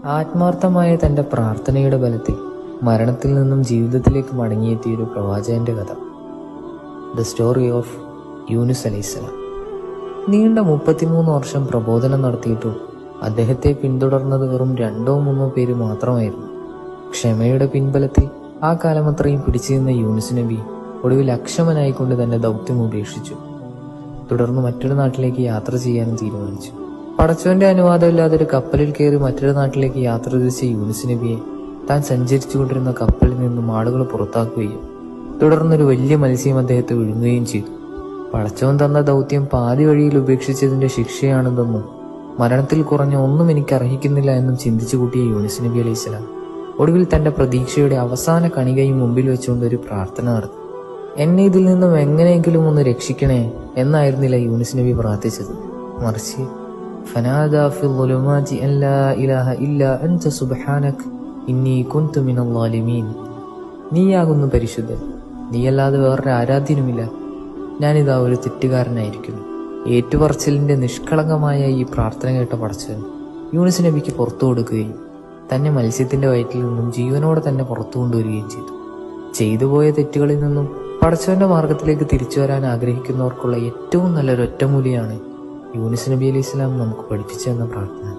ആത്മാർത്ഥമായ തന്റെ പ്രാർത്ഥനയുടെ ബലത്തിൽ മരണത്തിൽ നിന്നും ജീവിതത്തിലേക്ക് മടങ്ങിയെത്തിയ ഒരു പ്രവാചകന്റെ കഥ. ദ സ്റ്റോറി ഓഫ് യൂനുസ് അലൈഹിസ്സലാം. നീണ്ട 33 വർഷം പ്രബോധനം നടത്തിയിട്ടും അദ്ദേഹത്തെ പിന്തുടർന്നത് വെറും 2-3 പേര് മാത്രമായിരുന്നു. ക്ഷമയുടെ പിൻബലത്തിൽ ആ കാലമത്രയും പിടിച്ചു നിന്ന യൂനുസ് നബി ഒടുവിൽ അക്ഷമനായിക്കൊണ്ട് തന്റെ ദൗത്യം ഉപേക്ഷിച്ചു. തുടർന്ന് മറ്റൊരു നാട്ടിലേക്ക് യാത്ര ചെയ്യാനും തീരുമാനിച്ചു. പടച്ചവന്റെ അനുവാദമില്ലാതെ ഒരു കപ്പലിൽ കയറി മറ്റൊരു നാട്ടിലേക്ക് യാത്ര തിരിച്ച യൂനുസ് നബിയെ താൻ സഞ്ചരിച്ചുകൊണ്ടിരുന്ന കപ്പലിൽ നിന്നും ആളുകൾ പുറത്താക്കുകയും തുടർന്നൊരു വലിയ മത്സ്യം അദ്ദേഹത്തെ വിഴുങ്ങുകയും ചെയ്തു. പടച്ചവൻ തന്ന ദൗത്യം പാതി വഴിയിൽ ഉപേക്ഷിച്ചതിന്റെ ശിക്ഷയാണിതെന്നും മരണത്തിൽ കുറഞ്ഞ ഒന്നും എനിക്ക് അർഹിക്കുന്നില്ല എന്നും ചിന്തിച്ചു കൂട്ടിയ യൂനുസ് നബി അലൈഹിസ്സലാം ഒടുവിൽ തന്റെ പ്രതീക്ഷയുടെ അവസാന കണികയും മുമ്പിൽ വെച്ചുകൊണ്ട് ഒരു പ്രാർത്ഥന നടത്തി. എന്നെ ഇതിൽ നിന്നും എങ്ങനെയെങ്കിലും ഒന്ന് രക്ഷിക്കണേ എന്നായിരുന്നില്ല യൂനുസ് നബി പ്രാർത്ഥിച്ചത്. മറിച്ച് ഫനാദാ ഫിൽ ളുലുമാതി അൻ ലാ ഇലാഹ ഇല്ലാ അൻത സുബ്ഹാനക ഇന്നി കുൻതു മിനൽ ളാലിമീൻ. നീയാകുന്നു പരിശുദ്ധൻ, നീയല്ലാതെ വേറൊരു ആരാധ്യനുമില്ല, ഞാനിതാ ഒരു തെറ്റുകാരനായിരിക്കുന്നു. ഏറ്റുപറച്ചിലിന്റെ നിഷ്കളങ്കമായ ഈ പ്രാർത്ഥന കേട്ട പടച്ചവൻ യൂനുസ് നബിക്ക് പുറത്തു കൊടുക്കുകയും തന്നെ മത്സ്യത്തിന്റെ വയറ്റിൽ നിന്നും ജീവനോടെ തന്നെ പുറത്തു കൊണ്ടുവരികയും ചെയ്തു. ചെയ്തുപോയ തെറ്റുകളിൽ നിന്നും പടച്ചവന്റെ മാർഗത്തിലേക്ക് തിരിച്ചു വരാൻ ആഗ്രഹിക്കുന്നവർക്കുള്ള ഏറ്റവും നല്ലൊരു ഒറ്റമൂലിയാണ് യൂനുസ് നബി അലൈഹിസ്സലാം നമുക്ക് പഠിപ്പിച്ചു തന്ന പ്രാർത്ഥന.